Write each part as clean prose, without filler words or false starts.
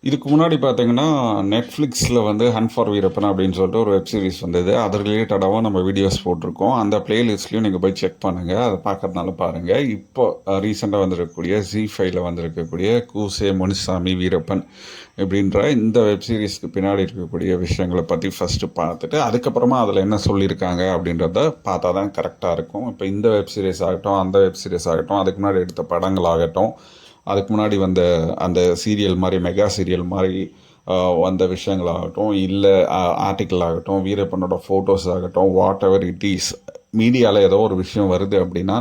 இதுக்கு முன்னாடி பார்த்தீங்கன்னா, நெட்ஃப்ளிக்ஸில வந்து "ஹண்ட் ஃபார் வீரப்பன்" அப்படின்னு சொல்லிட்டு ஒரு வெப் சீரிஸ் வந்தது. அது ரிலேட்டடாவும் நம்ம வீடியோஸ் போட்டிருக்கோம். அந்த பிளேலிஸ்ட்லயும் நீங்க போய் செக் பண்ணுங்க. அத பார்க்கறதுனால பாருங்க. இப்போ ரீசென்ட்டா வந்திருக்கக்கூடிய ஜீ5ல வந்திருக்கக்கூடிய "கூசே முனுசாமி வீரப்பன்" இப்படின்ற இந்த வெப் சீரிஸ்க்கு பின்னாடி இருக்கக்கூடிய விஷயங்கள பத்தி ஃபர்ஸ்ட்டு பார்த்துட்டு, அதுக்கப்புறமா அதில என்ன சொல்லியிருக்காங்க அப்படின்றத பார்த்தா தான் கரெக்ட்டா இருக்கும். இப்போ இந்த வெப் சீரிஸ் ஆகட்டும், அந்த வெப் சீரிஸ் ஆகட்டும், அதுக்கு முன்னாடி எடுத்த படங்கள் ஆகட்டும், அதுக்கு முன்னாடி வந்த அந்த சீரியல் மாதிரி மெகா சீரியல் மாதிரி வந்த விஷயங்களாகட்டும், இல்லை ஆர்டிக்கிள் ஆகட்டும், வீரப்பனோட ஃபோட்டோஸ் ஆகட்டும், வாட் எவர் இட் இஸ், மீடியாவில் ஏதோ ஒரு விஷயம் வருது அப்படின்னா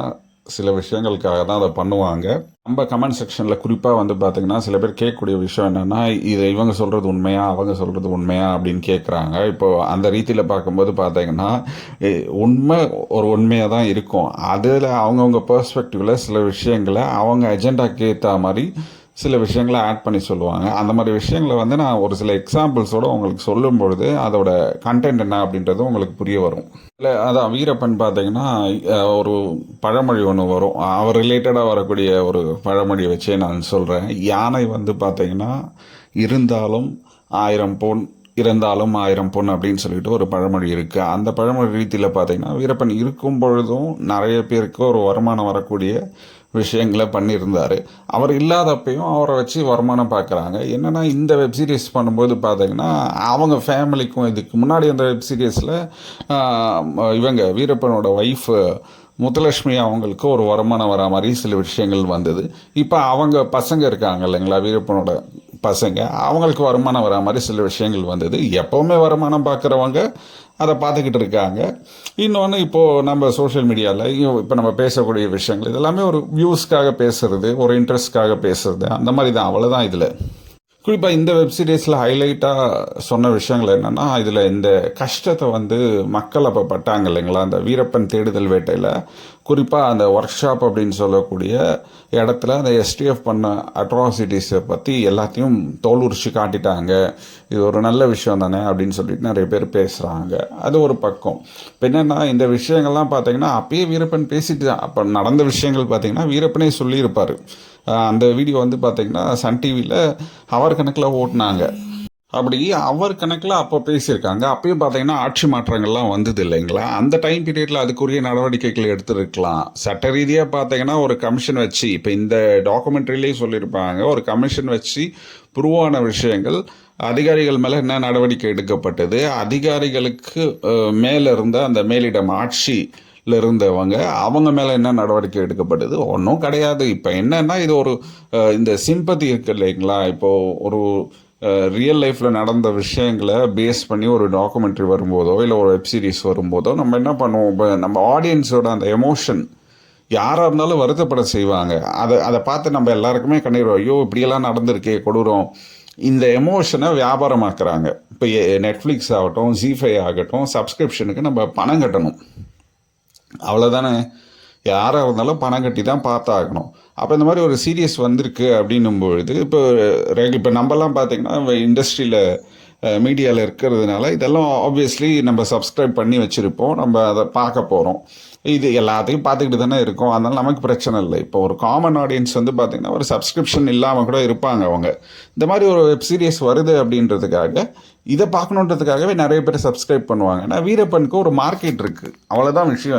சில விஷயங்களுக்காக தான் அதை பண்ணுவாங்க. நம்ம கமெண்ட் செக்ஷனில் குறிப்பாக வந்து பார்த்திங்கன்னா சில பேர் கேட்கக்கூடிய விஷயம் என்னென்னா, இதை இவங்க சொல்கிறது உண்மையா, அவங்க சொல்கிறது உண்மையா அப்படின்னு கேட்குறாங்க. இப்போது அந்த ரீதியில் பார்க்கும்போது பார்த்தீங்கன்னா, உண்மை ஒரு உண்மையாக தான் இருக்கும். அதில் அவங்கவுங்க பெர்ஸ்பெக்டிவில் சில விஷயங்களை அவங்க அஜெண்டாக்கு ஏற்ற மாதிரி சில விஷயங்களை ஆட் பண்ணி சொல்லுவாங்க. அந்த மாதிரி விஷயங்களை வந்து நான் ஒரு சில எக்ஸாம்பிள்ஸோடு உங்களுக்கு சொல்லும் பொழுது அதோட கண்டென்ட் என்ன அப்படின்றது உங்களுக்கு புரிய வரும். இல்லை அதான் வீரப்பன் பார்த்தீங்கன்னா ஒரு பழமொழி ஒன்று வரும். அவர் ரிலேட்டடாக வரக்கூடிய ஒரு பழமொழியை வச்சே நான் சொல்கிறேன். யானை வந்து பார்த்தீங்கன்னா இருந்தாலும் 1000 பொன், இருந்தாலும் 1000 பொன் அப்படின்னு சொல்லிட்டு ஒரு பழமொழி இருக்குது. அந்த பழமொழி ரீதியில் பார்த்தீங்கன்னா வீரப்பன் இருக்கும் பொழுதும் நிறைய பேருக்கு ஒரு வருமானம் வரக்கூடிய விஷயங்களை பண்ணியிருந்தார். அவர் இல்லாதப்பையும் அவரை வச்சு வருமானம் பார்க்குறாங்க. என்னென்னா இந்த வெப் சீரிஸ் பண்ணும்போது பார்த்தீங்கன்னா அவங்க ஃபேமிலிக்கும் இதுக்கு முன்னாடி அந்த வெப் சீரிஸில் இவங்க வீரப்பனோட ஒய்ஃபு முத்துலட்சுமி அவங்களுக்கு ஒரு வருமானம் வரா மாதிரி சில விஷயங்கள் வந்தது. இப்போ அவங்க பசங்க இருக்காங்க இல்லைங்களா, வீரப்பனோட பசங்க, அவங்களுக்கு வருமானம் வரா மாதிரி சில விஷயங்கள் வந்தது. எப்போவுமே வருமானம் பார்க்குறவங்க அதை பார்த்துக்கிட்டு இருக்காங்க. இன்னொன்று இப்போது நம்ம சோஷியல் மீடியாவில் இப்போ நம்ம பேசக்கூடிய விஷயங்கள் இதெல்லாமே ஒரு வியூஸ்க்காக பேசுகிறது, ஒரு இன்ட்ரெஸ்ட்காக பேசுகிறது, அந்த மாதிரி தான். அவ்வளோதான். இதில் குறிப்பாக இந்த வெப் சீரிஸில் ஹைலைட்டாக சொன்ன விஷயங்கள் என்னென்னா, இதில் இந்த கஷ்டத்தை வந்து மக்கள் அப்போ பட்டாங்க இல்லைங்களா, அந்த வீரப்பன் தேடுதல் வேட்டையில். குறிப்பாக அந்த ஒர்க் ஷாப் அப்படின்னு சொல்லக்கூடிய இடத்துல அந்த எஸ்டிஎஃப் பண்ண அட்ராசிட்டிஸை பற்றி எல்லாத்தையும் தோல் உரிச்சு காட்டிட்டாங்க. இது ஒரு நல்ல விஷயம் தானே அப்படின்னு சொல்லிட்டு நிறைய பேர் பேசுகிறாங்க. அது ஒரு பக்கம். இப்போ என்னென்னா இந்த விஷயங்கள்லாம் பார்த்தீங்கன்னா அப்பயே வீரப்பன் பேசிட்டு தான். அப்போ நடந்த விஷயங்கள் பார்த்தீங்கன்னா வீரப்பனே சொல்லியிருப்பார். அந்த வீடியோ வந்து பார்த்திங்கன்னா சன் டிவியில் ஹவர் கணக்கில் ஓட்டினாங்க. அப்படி அவர் கணக்கில் அப்போ பேசியிருக்காங்க. அப்பயும் பார்த்தீங்கன்னா ஆட்சி மாற்றங்கள்லாம் வந்தது இல்லைங்களா, அந்த டைம் பீரியடில் அதுக்குரிய நடவடிக்கைகள் எடுத்துருக்கலாம். சட்ட ரீதியாக பார்த்தீங்கன்னா ஒரு கமிஷன் வச்சு, இப்போ இந்த டாக்குமெண்ட்ரிலேயே சொல்லியிருப்பாங்க, ஒரு கமிஷன் வச்சு ப்ரூவான விஷயங்கள் அதிகாரிகள் மேலே என்ன நடவடிக்கை எடுக்கப்பட்டது, அதிகாரிகளுக்கு மேலே இருந்த அந்த மேலிடம் ஆட்சி இருந்தவங்க அவங்க மேலே என்ன நடவடிக்கை எடுக்கப்பட்டது, ஒன்றும் கிடையாது. இப்போ என்னன்னா இது ஒரு இந்த சிம்பத்தி இருக்கு இல்லைங்களா, இப்போது ஒரு ரியல் லைஃப்பில் நடந்த விஷயங்களை பேஸ் பண்ணி ஒரு டாக்குமெண்ட்ரி வரும்போதோ இல்லை ஒரு வெப் சீரிஸ் வரும்போதோ நம்ம என்ன பண்ணுவோம், இப்போ நம்ம ஆடியன்ஸோட அந்த எமோஷன் யாராக இருந்தாலும் வருத்தப்பட செய்வாங்க. அதை பார்த்து நம்ம எல்லாருக்குமே கண்டிடுவோம், ஐயோ இப்படியெல்லாம் நடந்திருக்கே கொடூரம். இந்த எமோஷனை வியாபாரமாக்குறாங்க. இப்போ நெட்ஃப்ளிக்ஸ் ஆகட்டும், ஜீ5 ஆகட்டும், சப்ஸ்கிரிப்ஷனுக்கு நம்ம பணம் கட்டணும், அவ்வளோதானே. யாராக இருந்தாலும் பணம் கட்டி தான் பார்த்தாகணும். அப்போ இந்த மாதிரி ஒரு சீரியஸ் வந்திருக்கு அப்படின்னும் பொழுது இப்போ நம்மலாம் பார்த்திங்கன்னா இண்டஸ்ட்ரியில் மீடியாவில் இருக்கிறதுனால இதெல்லாம் ஆப்வியஸ்லி நம்ம சப்ஸ்கிரைப் பண்ணி வச்சுருப்போம், நம்ம அதை பார்க்க போகிறோம். இது எல்லாத்தையும் பார்த்துக்கிட்டு தானே இருக்கும், அதனால் நமக்கு பிரச்சனை இல்லை. இப்போ ஒரு காமன் ஆடியன்ஸ் வந்து பார்த்திங்கன்னா ஒரு சப்ஸ்கிரிப்ஷன் இல்லாமல் கூட இருப்பாங்க. அவங்க இந்த மாதிரி ஒரு வெப் சீரிஸ் வருது அப்படின்றதுக்காக, இதை பார்க்கணுன்றதுக்காகவே நிறைய பேர் சப்ஸ்கிரைப் பண்ணுவாங்க. ஏன்னா வீரப்பனுக்கு ஒரு மார்க்கெட் இருக்குது, அவ்வளோதான் விஷயம்.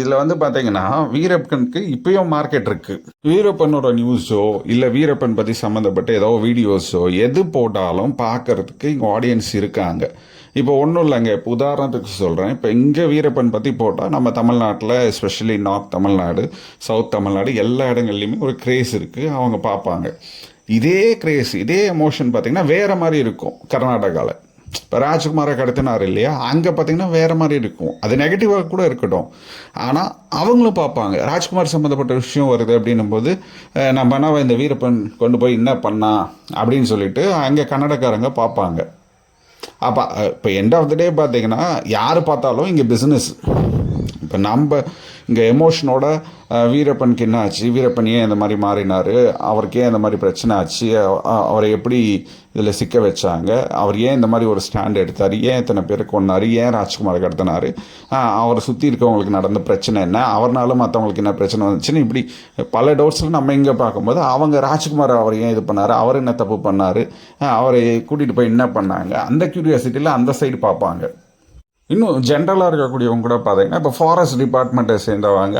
இதில் வந்து பார்த்தீங்கன்னா வீரப்பனுக்கு இப்பயும் மார்க்கெட் இருக்குது. வீரப்பனோட நியூஸோ இல்லை வீரப்பன் பற்றி சம்மந்தப்பட்ட ஏதோ வீடியோஸோ எது போட்டாலும் பார்க்கறதுக்கு இங்கே ஆடியன்ஸ் இருக்காங்க. இப்போ ஒன்றும் இல்லைங்க, இப்போ உதாரணத்துக்கு சொல்கிறேன், இப்போ இங்கே வீரப்பன் பற்றி போட்டால் நம்ம தமிழ்நாட்டில் especially north Tamil Nadu, south Tamil Nadu எல்லா இடங்கள்லையுமே ஒரு கிரேஸ் இருக்குது, அவங்க பார்ப்பாங்க. இதே கிரேஸ், இதே எமோஷன் பார்த்திங்கன்னா வேறு மாதிரி இருக்கும் கர்நாடகாவில். இப்போ ராஜ்குமாரை கடத்தினார் இல்லையா, அங்கே பார்த்திங்கன்னா வேறு மாதிரி இருக்கும். அது நெகட்டிவாக கூட இருக்கட்டும், ஆனால் அவங்களும் பார்ப்பாங்க. ராஜ்குமார் சம்மந்தப்பட்ட விஷயம் வருது அப்படின்னும் போது நம்ம என்ன இந்த வீரப்பன் கொண்டு போய் என்ன பண்ணா அப்படின்னு சொல்லிட்டு அங்கே கன்னடக்காரங்க பார்ப்பாங்க. அப்போ இப்போ எண்ட் ஆஃப் த டே பார்த்தீங்கன்னா யார் பார்த்தாலும் இங்கே பிஸ்னஸ். இப்போ நம்ம இங்கே எமோஷனோட வீரப்பனுக்கு என்ன ஆச்சு, வீரப்பன் ஏன் இந்த மாதிரி மாறினார், அவருக்கு ஏன் இந்த மாதிரி பிரச்சனை ஆச்சு, அவரை எப்படி இதில் சிக்க வச்சாங்க, அவர் ஏன் இந்த மாதிரி ஒரு ஸ்டாண்ட் எடுத்தார், ஏன் இத்தனை பேரை கொன்னார், ஏன் ராஜ்குமாரை கடத்தினார், அவரை சுற்றி இருக்கவங்களுக்கு நடந்த பிரச்சனை என்ன, அவர்னால மற்றவங்களுக்கு என்ன பிரச்சனை வந்துச்சுன்னு இப்படி பல டவுட்ஸில் நம்ம இங்கே பார்க்கும்போது அவங்க ராஜ்குமார் அவர் ஏன் இது பண்ணார், அவர் என்ன தப்பு பண்ணார், அவரை கூட்டிகிட்டு போய் என்ன பண்ணாங்க, அந்த க்யூரியாசிட்டியில் அந்த சைடு பார்ப்பாங்க. இன்னும் ஜென்ரலாக இருக்கக்கூடியவங்க கூட பார்த்தீங்கன்னா இப்போ ஃபாரஸ்ட் டிபார்ட்மெண்ட்டை சேர்ந்தவங்க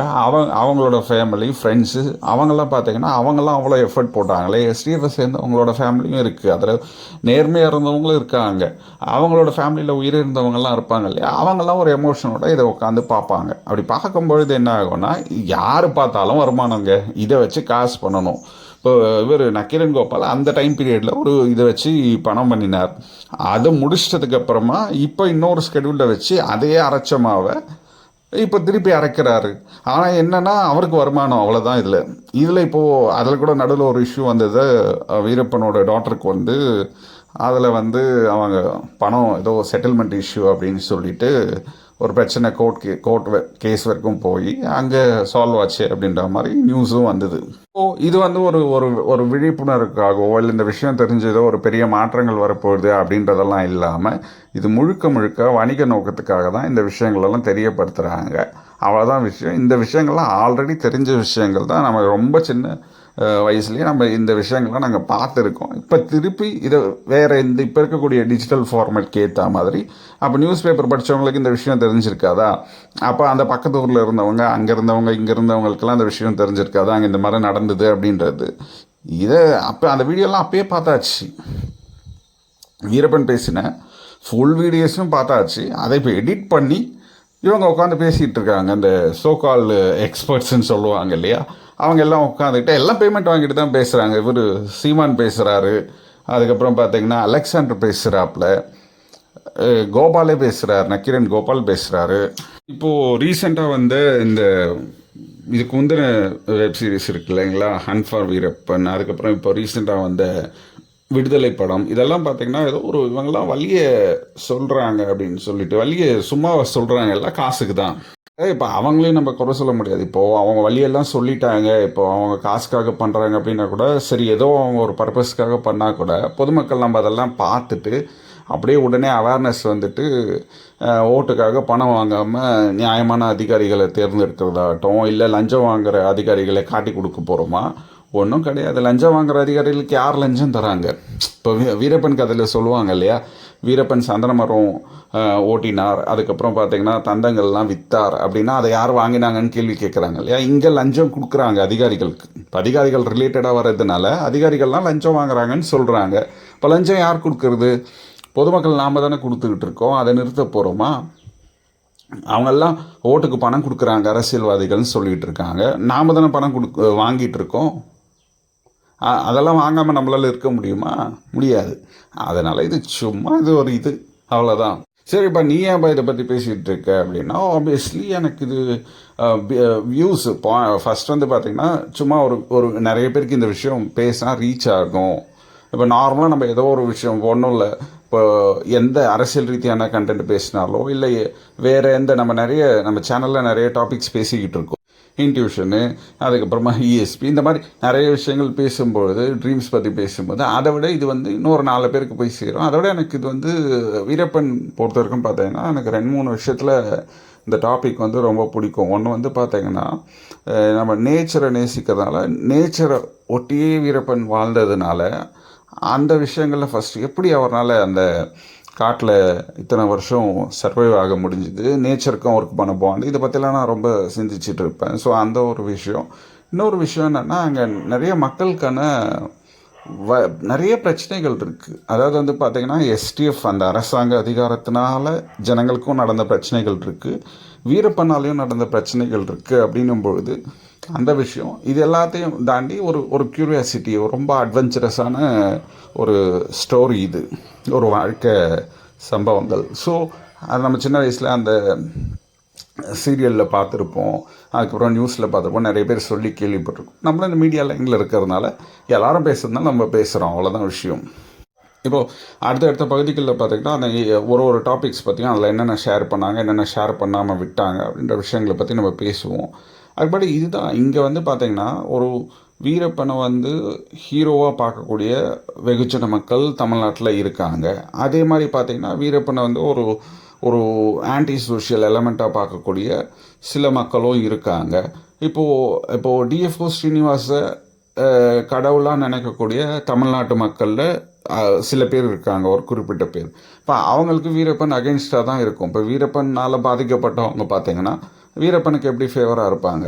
அவங்களோட ஃபேமிலி ஃப்ரெண்ட்ஸு அவங்கெல்லாம் பார்த்தீங்கன்னா அவங்கெல்லாம் அவ்வளோ எஃபர்ட் போட்டாங்களே. எஸ்டிஎஃப்பை சேர்ந்தவங்களோட ஃபேமிலியும் இருக்குது, அதில் நேர்மையாக இருந்தவங்களும் இருக்காங்க, அவங்களோட ஃபேமிலியில் உயிர் இருந்தவங்கெல்லாம் இருப்பாங்க இல்லையா, அவங்கெல்லாம் ஒரு எமோஷனோட இதை உட்காந்து பார்ப்பாங்க. அப்படி பார்க்கும்பொழுது என்ன ஆகும்னா, யார் பார்த்தாலும் வருமானங்க, இதை வச்சு காசு பண்ணணும். இப்போ இவர் நக்கீரன் கோபால் அந்த டைம் பீரியடில் ஒரு இதை வச்சு பணம் பண்ணினார். அதை முடிச்சிட்டதுக்கப்புறமா இப்போ இன்னொரு ஸ்கெடியூலில் வச்சு அதையே அரைச்சமாவை இப்போ திருப்பி அரைக்கிறாரு. ஆனால் என்னென்னா அவருக்கு வருமானம் அவ்வளோதான். இதில் இப்போது அதில் கூட நடுவில் ஒரு இஷ்யூ வந்தது. வீரப்பனோட டாட்டருக்கு வந்து அதில் வந்து அவங்க பணம் ஏதோ செட்டில்மெண்ட் இஷ்யூ அப்படின்னு சொல்லிட்டு ஒரு பிரச்சனை கோர்ட் கேஸ் வரைக்கும் போய் அங்கே சால்வ் ஆச்சு அப்படின்ற மாதிரி நியூஸும் வந்தது. ஸோ இது வந்து ஒரு ஒரு ஒரு விழிப்புணர்வுக்காகவோ இல்லை இந்த விஷயம் தெரிஞ்சதோ ஒரு பெரிய மாற்றங்கள் வரப்போகுது அப்படின்றதெல்லாம் இல்லாமல் இது முழுக்க முழுக்க வணிக நோக்கத்துக்காக தான் இந்த விஷயங்களெல்லாம் தெரியப்படுத்துகிறாங்க. அவ்வளோதான் விஷயம். இந்த விஷயங்கள்லாம் ஆல்ரெடி தெரிஞ்ச விஷயங்கள் தான். நம்ம ரொம்ப சின்ன வயசுலேயே நம்ம இந்த விஷயங்கள்லாம் நாங்கள் பார்த்துருக்கோம். இப்போ திருப்பி இதை வேறு இப்போ இருக்கக்கூடிய டிஜிட்டல் ஃபார்மேட்க்கு ஏற்ற மாதிரி அப்போ நியூஸ் பேப்பர் படித்தவங்களுக்கு இந்த விஷயம் தெரிஞ்சிருக்காதா, அப்போ அந்த பக்கத்து ஊரில் இருந்தவங்க அங்கே இருந்தவங்க இங்கே இருந்தவங்களுக்கெல்லாம் அந்த விஷயம் தெரிஞ்சிருக்காதா, அங்கே இந்த மாதிரி நடந்தது அப்படின்றது. இதை அப்போ அந்த வீடியோலாம் அப்பயே பார்த்தாச்சு. வீரப்பன் பேசின ஃபுல் வீடியோஸும் பார்த்தாச்சு. அதை இப்போ எடிட் பண்ணி இவங்க உட்காந்து பேசிகிட்டு இருக்காங்க. அந்த சோகால் எக்ஸ்பர்ட்ஸ்ன்னு சொல்லுவாங்க இல்லையா, அவங்க எல்லாம் உட்காந்துக்கிட்டு எல்லாம் பேமெண்ட் வாங்கிட்டு தான் பேசுகிறாங்க. இவர் சீமான் பேசுகிறாரு, அதுக்கப்புறம் பார்த்தீங்கன்னா அலெக்சாண்டர் பேசுகிறாப்புல, கோபாலே பேசுகிறார், நக்கீரன் கோபால் பேசுகிறாரு. இப்போது ரீசெண்டாக வந்து இந்த இதுக்கு முந்தின வெப் சீரிஸ் இருக்கு இல்லைங்களா, ஹண்ட் ஃபார் வீரப்பன், அதுக்கப்புறம் இப்போ ரீசெண்டாக வந்த விடுதலை படம், இதெல்லாம் பார்த்திங்கன்னா ஏதோ ஒரு இவங்கெல்லாம் வழியை சொல்கிறாங்க அப்படின்னு சொல்லிட்டு வழியை சும்மா சொல்கிறாங்க, எல்லாம் காசுக்கு தான். இப்போ அவங்களையும் நம்ம குறை சொல்ல முடியாது. இப்போது அவங்க வழியெல்லாம் சொல்லிட்டாங்க, இப்போ அவங்க காசுக்காக பண்ணுறாங்க அப்படின்னா கூட சரி, ஏதோ அவங்க ஒரு பர்பஸ்க்காக பண்ணால் கூட பொதுமக்கள் நம்ம அதெல்லாம் பார்த்துட்டு அப்படியே உடனே அவேர்னஸ் வந்துட்டு ஓட்டுக்காக பணம் வாங்காமல் நியாயமான அதிகாரிகளை தேர்ந்தெடுக்கிறதாகட்டும், இல்லை லஞ்சம் வாங்குகிற அதிகாரிகளை காட்டி கொடுக்க போகிறோமா, ஒன்றும் கிடையாது. லஞ்சம் வாங்குகிற அதிகாரிகளுக்கு யார் லஞ்சம் தராங்க? இப்போ வீரப்பன் கதையில் சொல்லுவாங்க இல்லையா, வீரப்பன் சந்தன மரம் ஓட்டினார், அதுக்கப்புறம் பார்த்தீங்கன்னா தந்தங்கள்லாம் விற்றார் அப்படின்னா அதை யார் வாங்கினாங்கன்னு கேள்வி கேட்குறாங்க இல்லையா. இங்கே லஞ்சம் கொடுக்குறாங்க அதிகாரிகளுக்கு. இப்போ அதிகாரிகள் ரிலேட்டடாக வர்றதுனால அதிகாரிகள்லாம் லஞ்சம் வாங்குறாங்கன்னு சொல்கிறாங்க. இப்போ லஞ்சம் யார் கொடுக்கறது? பொதுமக்கள் நாம் தானே கொடுத்துக்கிட்டு இருக்கோம். அதை நிறுத்த போகிறோமா? அவங்கெல்லாம் ஓட்டுக்கு பணம் கொடுக்குறாங்க அரசியல்வாதிகள்னு சொல்லிகிட்டு இருக்காங்க. நாம் தானே பணம் வாங்கிட்டு இருக்கோம். அதெல்லாம் வாங்காமல் நம்மளால் இருக்க முடியுமா? முடியாது. அதனால் இது சும்மா இது ஒரு இது, அவ்வளோதான். சரிப்பா, நீ ஏன்ப்பா இதை பற்றி பேசிகிட்டு இருக்க அப்படின்னா, ஆப்வியஸ்லி எனக்கு இது வியூஸ் ஃபஸ்ட் வந்து பார்த்திங்கன்னா சும்மா ஒரு நிறைய பேருக்கு இந்த விஷயம் பேசினா ரீச் ஆகும். இப்போ நார்மலாக நம்ம ஏதோ ஒரு விஷயம் ஒன்றும் இல்லை, இப்போ எந்த அரசியல் ரீதியான கண்டென்ட் பேசினாலோ இல்லை வேறு எந்த நம்ம சேனலில் நிறைய டாபிக்ஸ் பேசிக்கிட்டு இருக்கோம். இன்ட்யூஷனு, அதுக்கப்புறமா இஎஸ்பி, இந்த மாதிரி நிறைய விஷயங்கள் பேசும்பொழுது, ட்ரீம்ஸ் பற்றி பேசும்போது அதை விட இது வந்து இன்னொரு 4 பேருக்கு போய் சேரும். அதை விட எனக்கு இது வந்து வீரப்பன் பொறுத்த வரைக்கும் பார்த்தீங்கன்னா எனக்கு 2-3 விஷயத்தில் இந்த டாபிக் வந்து ரொம்ப பிடிக்கும். ஒன்று வந்து பார்த்தீங்கன்னா நம்ம நேச்சரை நேசிக்கிறதுனால, நேச்சரை ஒட்டியே வீரப்பன் வாழ்ந்ததுனால அந்த விஷயங்களில் ஃபஸ்ட்டு எப்படி அவரால் அந்த காட்டில் இத்தனை வருஷம் சர்வைவ் ஆக முடிஞ்சுது, நேச்சருக்கும் அவருக்கு பண்ண பாண்டு, இதை பற்றிலாம் நான் ரொம்ப சிந்திச்சுட்டு இருப்பேன். ஸோ அந்த ஒரு விஷயம். இன்னொரு விஷயம் என்னென்னா, அங்கே நிறைய மக்களுக்கான நிறைய பிரச்சனைகள் இருக்குது. அதாவது வந்து பார்த்திங்கன்னா எஸ்டிஎஃப் அந்த அரசாங்க அதிகாரத்தினால ஜனங்களுக்கும் நடந்த பிரச்சனைகள் இருக்குது, வீரப்பனாலையும் நடந்த பிரச்சனைகள் இருக்குது. அப்படின்னும் பொழுது அந்த விஷயம் இது எல்லாத்தையும் தாண்டி ஒரு க்யூரியாசிட்டி, ரொம்ப அட்வென்ச்சரஸான ஒரு ஸ்டோரி, இது ஒரு வாழ்க்கை சம்பவங்கள். ஸோ அது நம்ம சின்ன வயசில் அந்த சீரியலில் பார்த்துருப்போம், அதுக்கப்புறம் நியூஸில் பார்த்துருப்போம், நிறைய பேர் சொல்லி கேள்விப்பட்டிருக்கோம். நம்மளும் இந்த மீடியா லைனில் இருக்கிறதுனால எல்லாரும் பேசுறதுனால நம்ம பேசுகிறோம், அவ்வளோதான் விஷயம். இப்போது அடுத்த பகுதிகளில் பார்த்திங்கன்னா அந்த ஒரு டாபிக்ஸ் பார்த்திங்கன்னா அதில் என்னென்ன ஷேர் பண்ணாங்க, என்னென்ன ஷேர் பண்ணாமல் விட்டாங்க அப்படின்ற விஷயங்களை பற்றி நம்ம பேசுவோம். அதுபடி இதுதான் இங்கே வந்து பார்த்திங்கன்னா ஒரு வீரப்பனை வந்து ஹீரோவாக பார்க்கக்கூடிய வெகுஜன மக்கள் தமிழ்நாட்டில் இருக்காங்க. அதே மாதிரி பார்த்திங்கன்னா வீரப்பனை வந்து ஒரு ஒரு ஆன்டி சோஷியல் எலமெண்ட்டாக பார்க்கக்கூடிய சில மக்களும் இருக்காங்க. இப்போது டிஎஃப்ஓ ஸ்ரீனிவாச கடவுளாக நினைக்கக்கூடிய தமிழ்நாட்டு மக்களில் சில பேர் இருக்காங்க, ஒரு குறிப்பிட்ட பேர். இப்போ அவங்களுக்கு வீரப்பன் அகென்ஸ்டாக தான் இருக்கும். இப்போ வீரப்பனால் பாதிக்கப்பட்டவங்க பார்த்தீங்கன்னா வீரப்பனுக்கு எப்படி ஃபேவராக இருப்பாங்க.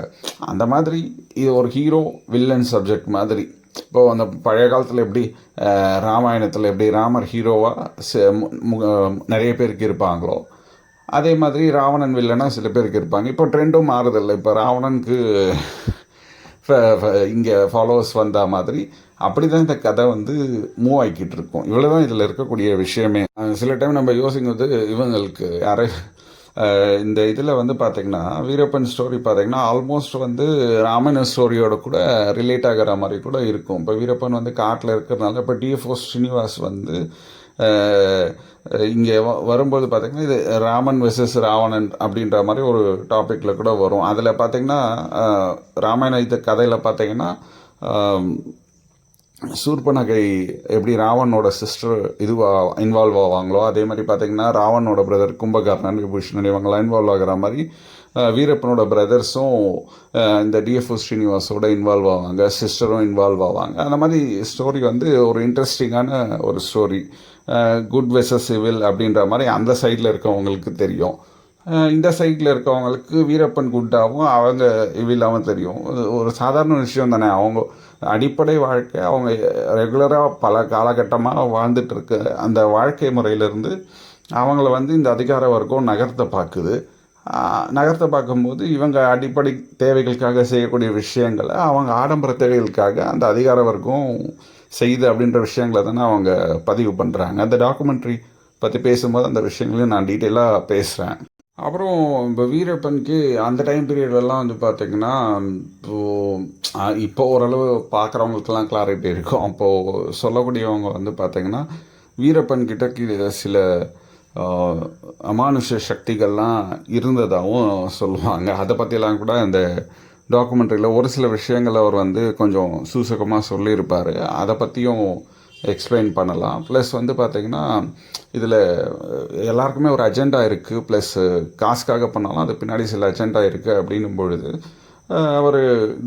அந்த மாதிரி இது ஒரு ஹீரோ வில்லன் சப்ஜெக்ட் மாதிரி. இப்போது அந்த பழைய காலத்தில் எப்படி ராமாயணத்தில் எப்படி ராமர் ஹீரோவாக நிறைய பேருக்கு இருப்பாங்களோ, அதே மாதிரி ராவணன் வில்லனாக சில பேருக்கு இருப்பாங்க. இப்போ ட்ரெண்டும் மாறுதில்லை. இப்போ ராவணனுக்கு இங்கே ஃபாலோவர்ஸ் வந்த மாதிரி அப்படி தான் இந்த கதை வந்து மூவ் ஆகிக்கிட்டு இருக்கும். இவ்வளோ தான் இதில் இருக்கக்கூடிய விஷயமே. சில டைம் நம்ம யோசிக்கிறது இவங்களுக்கு இந்த இதில் வந்து பார்த்திங்கன்னா வீரப்பன் ஸ்டோரி பார்த்திங்கன்னா ஆல்மோஸ்ட் வந்து ராமாயண ஸ்டோரியோட கூட ரிலேட் ஆகிற மாதிரி கூட இருக்கும். இப்போ வீரப்பன் வந்து காட்டில் இருக்கிறதுனால இப்போ டிஎஃப்ஓ ஸ்ரீனிவாஸ் வந்து இங்கே வரும்போது பார்த்திங்கன்னா இது ராமன் வெர்சஸ் ராவணன் அப்படின்ற மாதிரி ஒரு டாப்பிக்கில் கூட வரும். அதில் பார்த்திங்கன்னா ராமாயண இது கதையில் பார்த்திங்கன்னா சூர்பனகை எப்படி ராவனோட சிஸ்டர் இன்வால்வ் ஆவாங்களோ, அதே மாதிரி பார்த்திங்கன்னா ராவனோட பிரதர் கும்பகர்ணன், விபூஷணன் இவங்களாம் இன்வால்வ் ஆகிற மாதிரி வீரப்பனோட பிரதர்ஸும் இந்த டிஎஃப்ஓ ஸ்ரீனிவாஸோட இன்வால்வ் ஆவாங்க, சிஸ்டரும் இன்வால்வ் ஆவாங்க. அந்த மாதிரி ஸ்டோரி வந்து ஒரு இன்ட்ரெஸ்டிங்கான ஒரு ஸ்டோரி. குட் வெர்சஸ் சிவில் அப்படின்ற மாதிரி அந்த சைடில் இருக்கவங்களுக்கு தெரியும். இந்த சைடில் இருக்கவங்களுக்கு வீரப்பன் குட்டாகவும் அவங்க இவில்லாமல் தெரியும். ஒரு சாதாரண விஷயம் தானே. அவங்க அடிப்படை வாழ்க்கை அவங்க ரெகுலராக பல காலகட்டமாக வாழ்ந்துட்டுருக்க அந்த வாழ்க்கை முறையிலேருந்து அவங்கள வந்து இந்த அதிகார வர்க்கம் நகர்த்த பார்க்கும்போது இவங்க அடிப்படை தேவைகளுக்காக செய்யக்கூடிய விஷயங்களை அவங்க ஆடம்பர தேவைகளுக்காக அந்த அதிகார வர்க்கம் செய்யுது அப்படின்ற விஷயங்களை தானே அவங்க பதிவு பண்ணுறாங்க. அந்த டாக்குமெண்ட்ரி பற்றி பேசும்போது அந்த விஷயங்களையும் நான் டீட்டெயிலாக பேசுகிறேன். அப்புறம் இப்போ வீரப்பனுக்கு அந்த டைம் பீரியட்லலாம் வந்து பார்த்திங்கன்னா இப்போ ஓரளவு பார்க்குறவங்களுக்கெல்லாம் கிளாரிட்டி இருக்கும். அப்போது சொல்லக்கூடியவங்க வந்து பார்த்திங்கன்னா வீரப்பன் கிட்ட சில அமானுஷ சக்திகள்லாம் இருந்ததாகவும் சொல்லுவாங்க. அதை பற்றியெல்லாம் கூட இந்த டாக்குமெண்ட்ரியில் ஒரு சில விஷயங்கள் அவர் வந்து கொஞ்சம் சூசகமாக சொல்லியிருப்பார். அதை பற்றியும் எக்ஸ்பிளைன் பண்ணலாம். ப்ளஸ் வந்து பார்த்திங்கன்னா இதில் எல்லாருக்குமே ஒரு அஜெண்டா இருக்குது. ப்ளஸ் காசுக்காக பண்ணாலும் அது பின்னாடி சில அஜெண்டா இருக்குது அப்படின்னும் பொழுது அவர்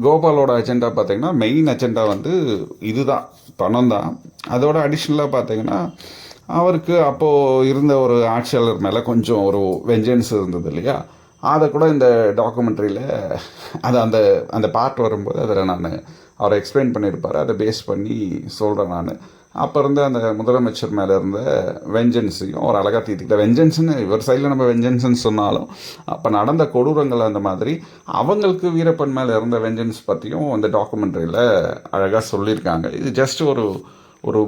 கோபாலோட அஜெண்டா பார்த்திங்கன்னா மெயின் அஜெண்டா வந்து இதுதான், பணம் தான். அதோட அடிஷ்னலாக பார்த்திங்கன்னா அவருக்கு அப்போது இருந்த ஒரு ஆட்சியாளர் மேலே கொஞ்சம் ஒரு வெஞ்சன்ஸ் இருந்தது இல்லையா, அதை கூட இந்த டாக்குமெண்ட்ரியில் அது அந்த அந்த பார்ட் வரும்போது அதில் நான் அவரை எக்ஸ்பிளைன் பண்ணியிருப்பார். அதை பேஸ் பண்ணி சொல்கிறேன் நான். அப்போ இருந்த அந்த முதலமைச்சர் மேலே இருந்த வெஞ்சன்ஸையும் ஒரு அழகாக தீர்த்துக்கிட்ட வெஞ்சன்ஸ்னு இவர் சைடில் நம்ம வெஞ்சன்ஸ்ன்னு சொன்னாலும் அப்போ நடந்த கொடூரங்கள் அந்த மாதிரி அவங்களுக்கு வீரப்பன் மேலே இருந்த வெஞ்சன்ஸ் பற்றியும் இந்த டாக்குமெண்ட்ரியில் அழகாக சொல்லியிருக்காங்க. இது ஜஸ்ட் ஒரு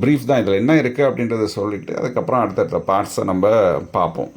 ப்ரீஃப் தான். இதில் என்ன இருக்குது அப்படின்றத சொல்லிவிட்டு அதுக்கப்புறம் அடுத்தடுத்த பார்ட்ஸை நம்ம பார்ப்போம்.